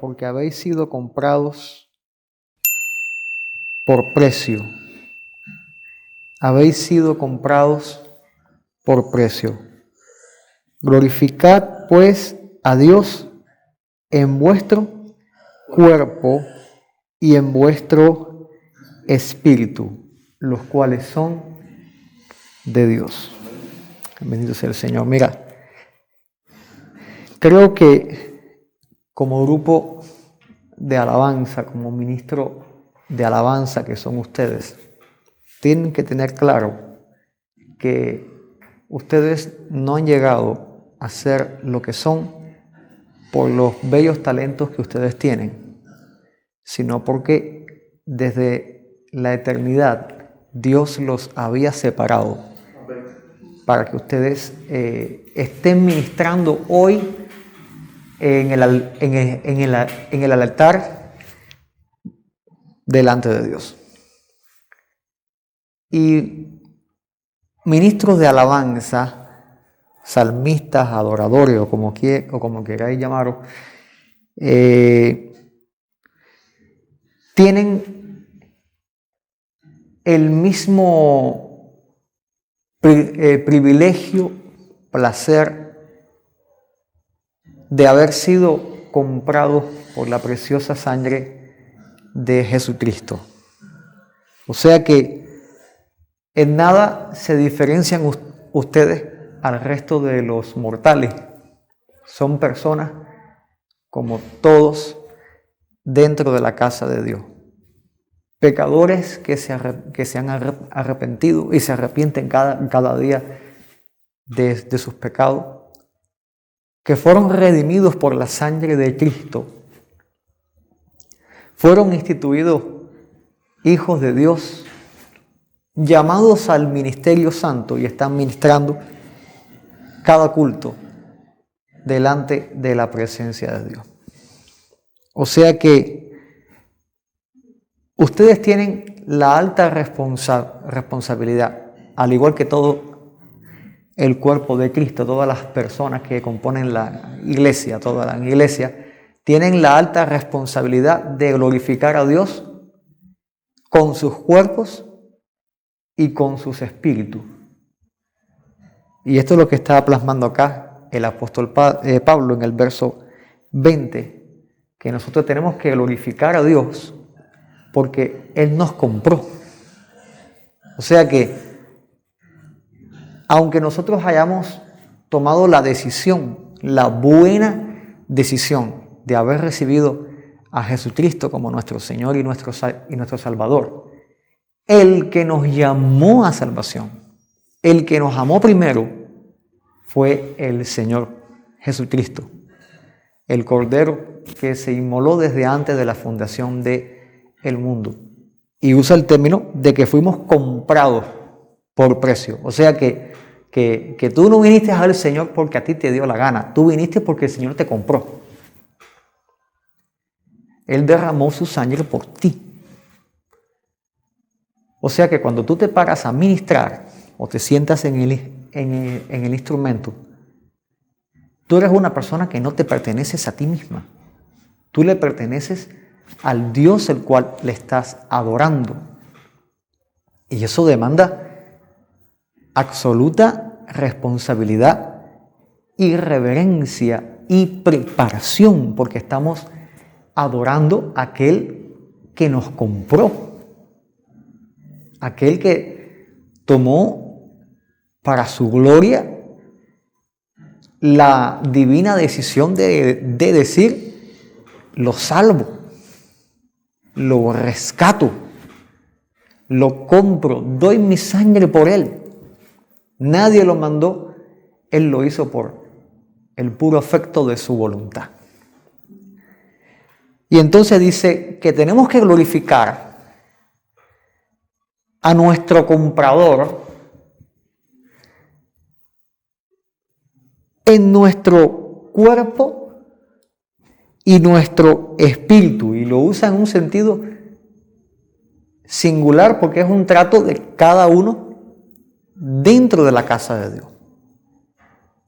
porque habéis sido comprados por precio. Habéis sido comprados por precio. Glorificad pues a Dios en vuestro cuerpo y en vuestro espíritu, los cuales son de Dios. Bendito sea el Señor. Mira, creo que como grupo de alabanza, como ministro de alabanza que son ustedes, tienen que tener claro que ustedes no han llegado a ser lo que son por los bellos talentos que ustedes tienen, sino porque desde la eternidad Dios los había separado para que ustedes estén ministrando hoy en el altar delante de Dios. Y ministros de alabanza, salmistas, adoradores o como queráis llamaros, tienen el mismo privilegio, placer de haber sido comprados por la preciosa sangre de Jesucristo. O sea que en nada se diferencian ustedes al resto de los mortales. Son personas como todos dentro de la casa de Dios. Pecadores que se han arrepentido y se arrepienten cada día de sus pecados, que fueron redimidos por la sangre de Cristo, fueron instituidos hijos de Dios, llamados al ministerio santo y están ministrando cada culto delante de la presencia de Dios. O sea que ustedes tienen la alta responsabilidad, al igual que todo el cuerpo de Cristo, todas las personas que componen la iglesia, toda la iglesia, tienen la alta responsabilidad de glorificar a Dios con sus cuerpos y con sus espíritus. Y esto es lo que está plasmando acá el apóstol Pablo en el verso 20, que nosotros tenemos que glorificar a Dios porque Él nos compró. O sea que, aunque nosotros hayamos tomado la decisión, la buena decisión de haber recibido a Jesucristo como nuestro Señor y nuestro Salvador, el que nos llamó a salvación, el que nos amó primero, fue el Señor Jesucristo, el Cordero que se inmoló desde antes de la fundación del mundo. Y usa el término de que fuimos comprados por precio. O sea que tú no viniste al Señor porque a ti te dio la gana. Tú viniste porque el Señor te compró. Él derramó su sangre por ti. O sea que cuando tú te paras a ministrar o te sientas en el instrumento, tú eres una persona que no te perteneces a ti misma. Tú le perteneces al Dios el cual le estás adorando. Y eso demanda absoluta responsabilidad y reverencia y preparación, porque estamos adorando a aquel que nos compró, aquel que tomó para su gloria la divina decisión de decir: lo salvo, lo rescato, lo compro, doy mi sangre por él. Nadie lo mandó, él lo hizo por el puro afecto de su voluntad. Y entonces dice que tenemos que glorificar a nuestro comprador en nuestro cuerpo y nuestro espíritu. Y lo usa en un sentido singular porque es un trato de cada uno dentro de la casa de Dios.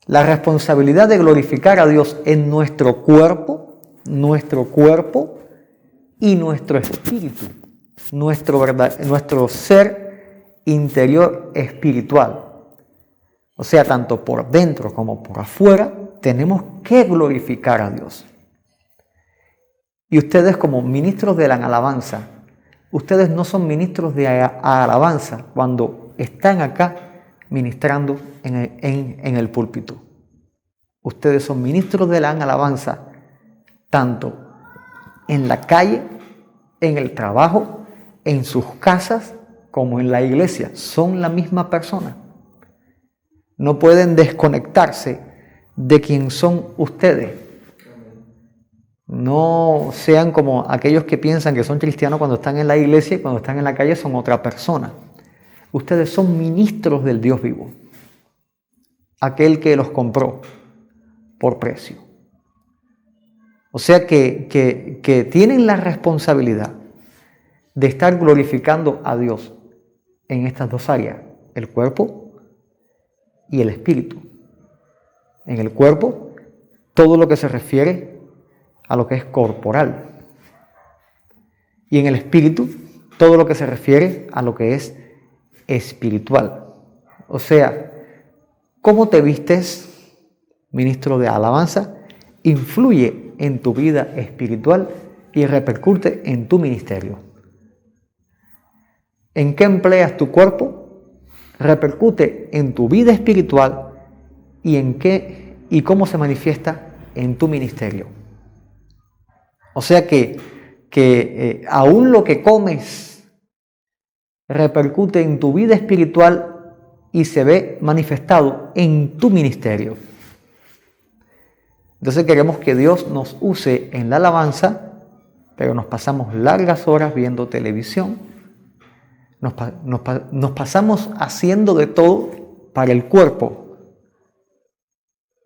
La responsabilidad de glorificar a Dios en nuestro cuerpo nuestro cuerpo y nuestro espíritu, nuestro ser interior espiritual. O sea, tanto por dentro como por afuera, tenemos que glorificar a Dios. Y ustedes como ministros de la alabanza, ustedes no son ministros de alabanza cuando están acá ministrando en el púlpito. Ustedes son ministros de la alabanza tanto en la calle, en el trabajo, en sus casas, como en la iglesia. Son la misma persona. No pueden desconectarse de quién son ustedes. No sean como aquellos que piensan que son cristianos cuando están en la iglesia y cuando están en la calle son otra persona. Ustedes son ministros del Dios vivo, aquel que los compró por precio. O sea que tienen la responsabilidad de estar glorificando a Dios en estas dos áreas, el cuerpo y el espíritu. En el cuerpo, todo lo que se refiere a lo que es corporal. Y en el espíritu, todo lo que se refiere a lo que es espiritual. O sea, cómo te vistes, ministro de alabanza, influye en tu vida espiritual y repercute en tu ministerio. ¿En qué empleas tu cuerpo? Repercute en tu vida espiritual y cómo se manifiesta en tu ministerio. O sea que aún lo que comes repercute en tu vida espiritual y se ve manifestado en tu ministerio. Entonces queremos que Dios nos use en la alabanza, pero nos pasamos largas horas viendo televisión, nos pasamos haciendo de todo para el cuerpo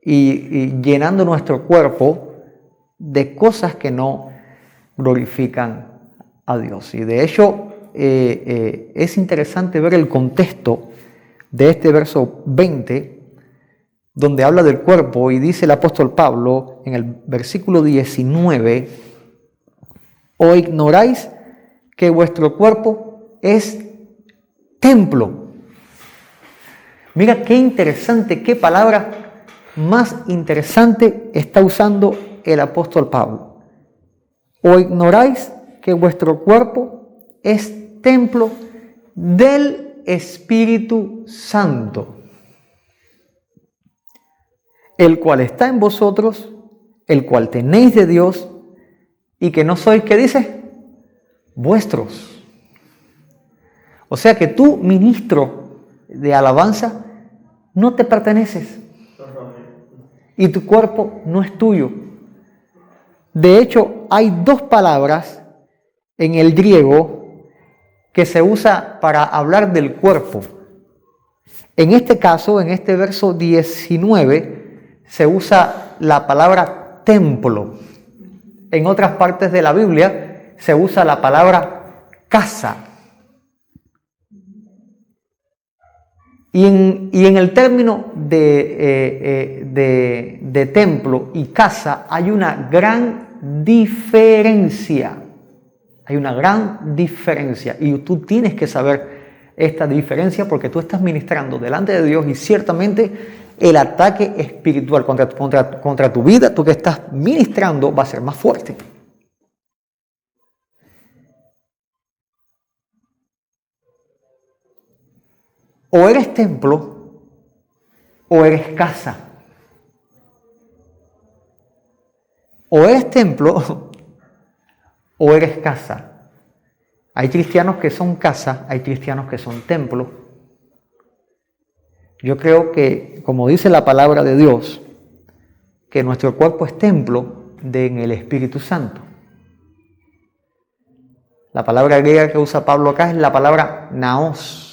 y llenando nuestro cuerpo de cosas que no glorifican a Dios. Y de hecho es interesante ver el contexto de este verso 20, donde habla del cuerpo y dice el apóstol Pablo en el versículo 19, ¿o ignoráis que vuestro cuerpo es templo? Mira qué interesante, qué palabra más interesante está usando el apóstol Pablo. ¿O ignoráis que vuestro cuerpo es templo del Espíritu Santo, el cual está en vosotros, el cual tenéis de Dios, y que no sois, ¿qué dice? Vuestros. O sea que tú, ministro de alabanza, no te perteneces. Y tu cuerpo no es tuyo. De hecho, hay dos palabras en el griego que se usa para hablar del cuerpo. En este caso, en este verso 19, se usa la palabra templo. En otras partes de la Biblia se usa la palabra casa. Y en el término de templo y casa hay una gran diferencia. Hay una gran diferencia. Y tú tienes que saber esta diferencia porque tú estás ministrando delante de Dios y ciertamente el ataque espiritual contra tu vida, tú que estás ministrando, va a ser más fuerte. O eres templo o eres casa. O eres templo o eres casa. Hay cristianos que son casa, hay cristianos que son templo. Yo creo que, como dice la palabra de Dios, que nuestro cuerpo es templo en el Espíritu Santo. La palabra griega que usa Pablo acá es la palabra naos.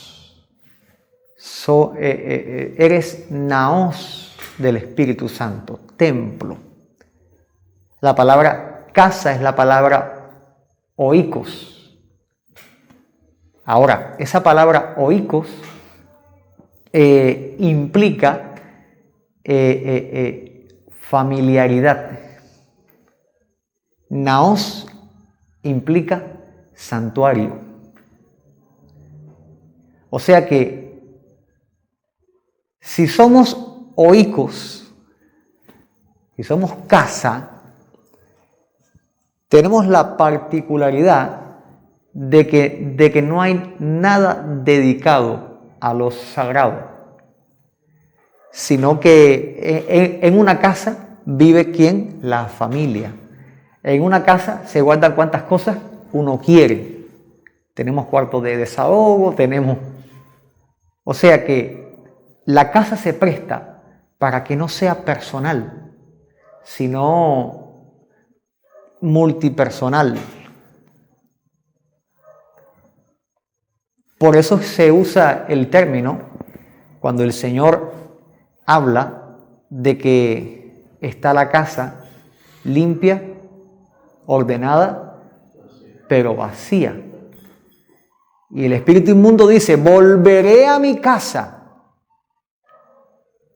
Eres naos del Espíritu Santo, templo. La palabra casa es la palabra oikos. Ahora, esa palabra oikos implica familiaridad. naos implica santuario. O sea que si somos oikos, si somos casa, tenemos la particularidad de que no hay nada dedicado a lo sagrado, sino que en una casa vive ¿quién? La familia. En una casa se guardan cuantas cosas uno quiere. Tenemos cuartos de desahogo, O sea que la casa se presta para que no sea personal, sino multipersonal. Por eso se usa el término cuando el Señor habla de que está la casa limpia, ordenada, pero vacía. Y el espíritu inmundo dice, volveré a mi casa.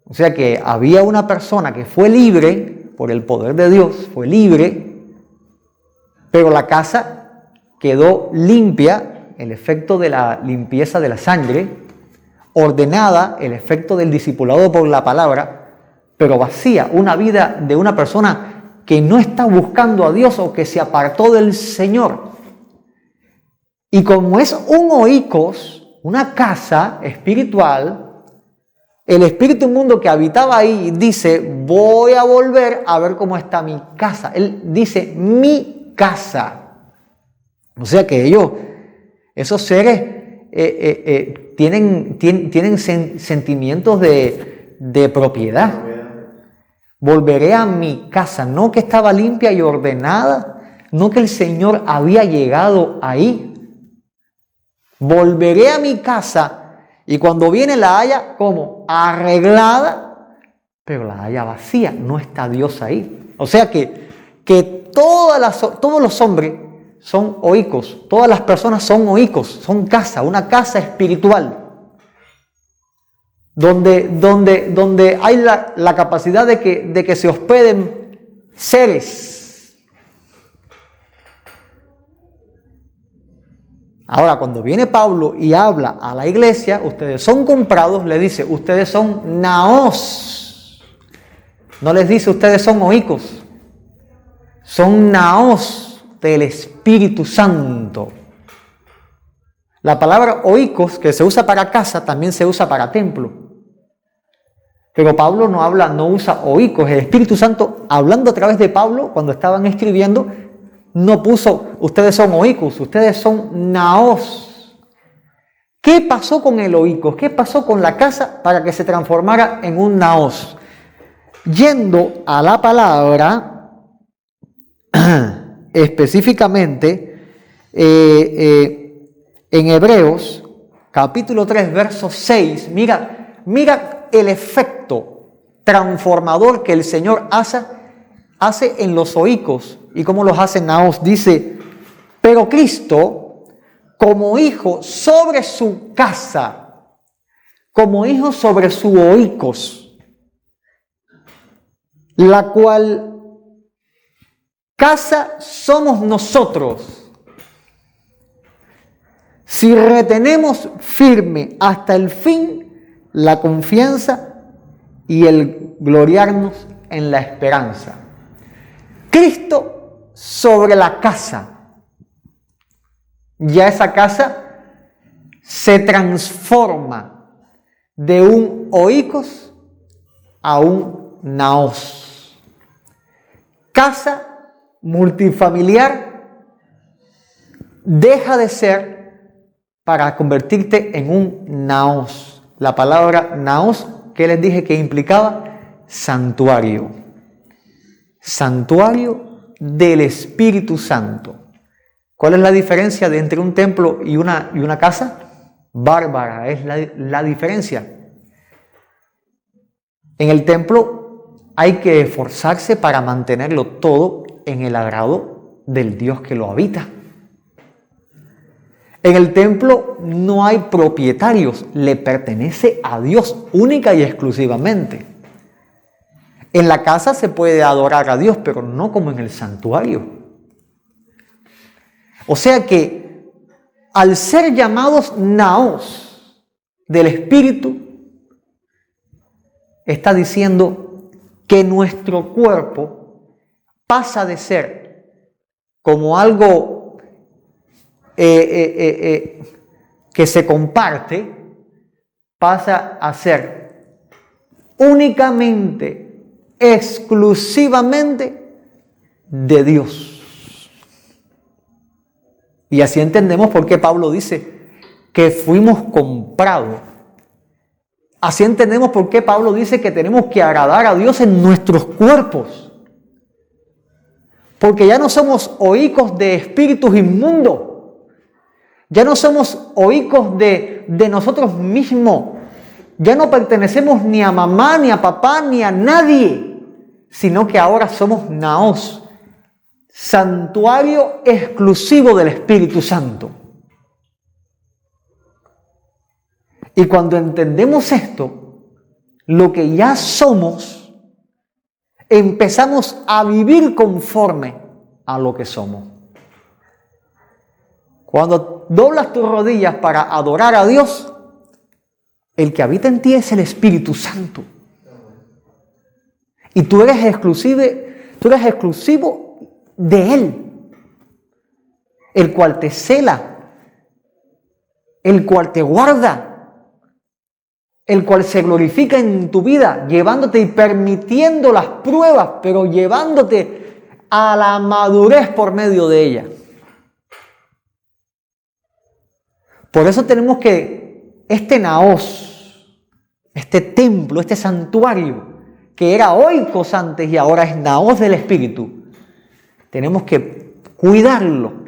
O sea que había una persona que fue libre por el poder de Dios, fue libre, pero la casa quedó limpia, el efecto de la limpieza de la sangre, ordenada, el efecto del discipulado por la palabra, pero vacía, una vida de una persona que no está buscando a Dios o que se apartó del Señor. Y como es un oikos, una casa espiritual, el espíritu inmundo que habitaba ahí dice, voy a volver a ver cómo está mi casa. Él dice, mi casa. O sea que esos seres tienen sentimientos de propiedad. Volveré a mi casa, no que estaba limpia y ordenada, no que el Señor había llegado ahí. Volveré a mi casa y cuando viene la haya como arreglada, pero la haya vacía, no está Dios ahí. O sea que todos los hombres son oikos, todas las personas son oikos, son casa, una casa espiritual, donde hay la capacidad de que se hospeden seres. Ahora, cuando viene Pablo y habla a la iglesia, ustedes son comprados, le dice, ustedes son naos. No les dice, ustedes son oikos. Son naos del Espíritu Santo. La palabra oikos, que se usa para casa, también se usa para templo. Pero Pablo no usa oikos. El Espíritu Santo, hablando a través de Pablo, cuando estaban escribiendo, no puso, ustedes son oikos, ustedes son naos. ¿Qué pasó con el oikos? ¿Qué pasó con la casa para que se transformara en un naos? Yendo a la palabra, específicamente, en Hebreos, capítulo 3, verso 6, mira el efecto transformador que el Señor hace en los oikos. ¿Y cómo los hace naos? Dice, pero Cristo, como hijo sobre su casa, como hijo sobre su oikos, la cual casa somos nosotros, si retenemos firme hasta el fin la confianza y el gloriarnos en la esperanza. Cristo sobre la casa. Ya esa casa se transforma de un oikos a un naos. Casa multifamiliar deja de ser para convertirte en un naos. La palabra naos, que les dije que implicaba santuario. Santuario del Espíritu Santo. ¿Cuál es la diferencia entre un templo y una casa? Bárbara es la diferencia. En el templo hay que esforzarse para mantenerlo todo en el agrado del Dios que lo habita. En el templo no hay propietarios, le pertenece a Dios única y exclusivamente. En la casa se puede adorar a Dios, pero no como en el santuario. O sea que al ser llamados naos del Espíritu, está diciendo que nuestro cuerpo pasa de ser como algo que se comparte, pasa a ser únicamente, exclusivamente de Dios. Y así entendemos por qué Pablo dice que fuimos comprados. Así entendemos por qué Pablo dice que tenemos que agradar a Dios en nuestros cuerpos. Porque ya no somos hijos de espíritus inmundos. Ya no somos hijos de nosotros mismos. Ya no pertenecemos ni a mamá, ni a papá, ni a nadie. Sino que ahora somos naos. Santuario exclusivo del Espíritu Santo. Y cuando entendemos esto, lo que ya somos, empezamos a vivir conforme a lo que somos. Cuando doblas tus rodillas para adorar a Dios, el que habita en ti es el Espíritu Santo. Y tú eres exclusivo de Él, el cual te cela, el cual te guarda, el cual se glorifica en tu vida, llevándote y permitiendo las pruebas, pero llevándote a la madurez por medio de ella. Por eso tenemos que este naos, este templo, este santuario, que era oikos antes y ahora es naos del Espíritu, tenemos que cuidarlo.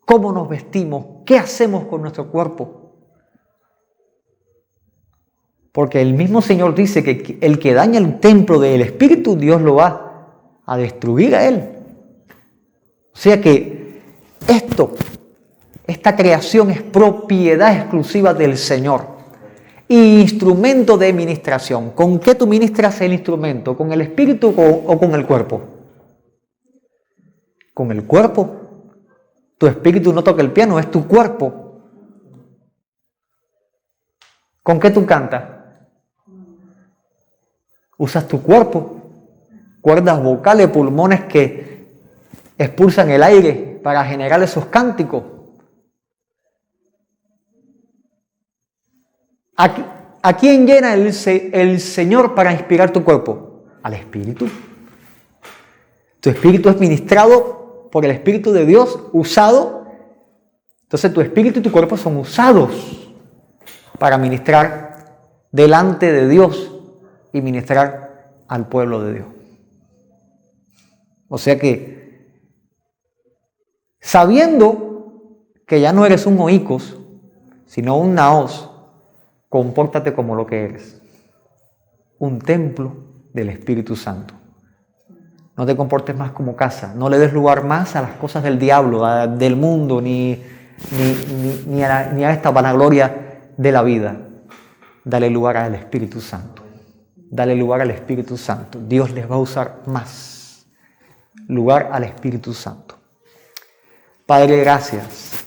¿Cómo nos vestimos? ¿Qué hacemos con nuestro cuerpo? Porque el mismo Señor dice que el que daña el templo del Espíritu, Dios lo va a destruir a él. O sea que esta creación es propiedad exclusiva del Señor. Instrumento de ministración. ¿Con qué tú ministras el instrumento? ¿Con el espíritu o con el cuerpo? Con el cuerpo. Tu espíritu no toca el piano, es tu cuerpo. ¿Con qué tú cantas? Usas tu cuerpo. Cuerdas vocales, pulmones que expulsan el aire para generar esos cánticos. ¿A quién llena el Señor para inspirar tu cuerpo? Al Espíritu. Tu espíritu es ministrado por el Espíritu de Dios, usado. Entonces tu espíritu y tu cuerpo son usados para ministrar delante de Dios y ministrar al pueblo de Dios. O sea que, sabiendo que ya no eres un oikos, sino un naos, compórtate como lo que eres, un templo del Espíritu Santo. No te comportes más como casa, no le des lugar más a las cosas del diablo, del mundo, ni a esta vanagloria de la vida. Dale lugar al Espíritu Santo. Dale lugar al Espíritu Santo. Dios les va a usar más. Lugar al Espíritu Santo. Padre, gracias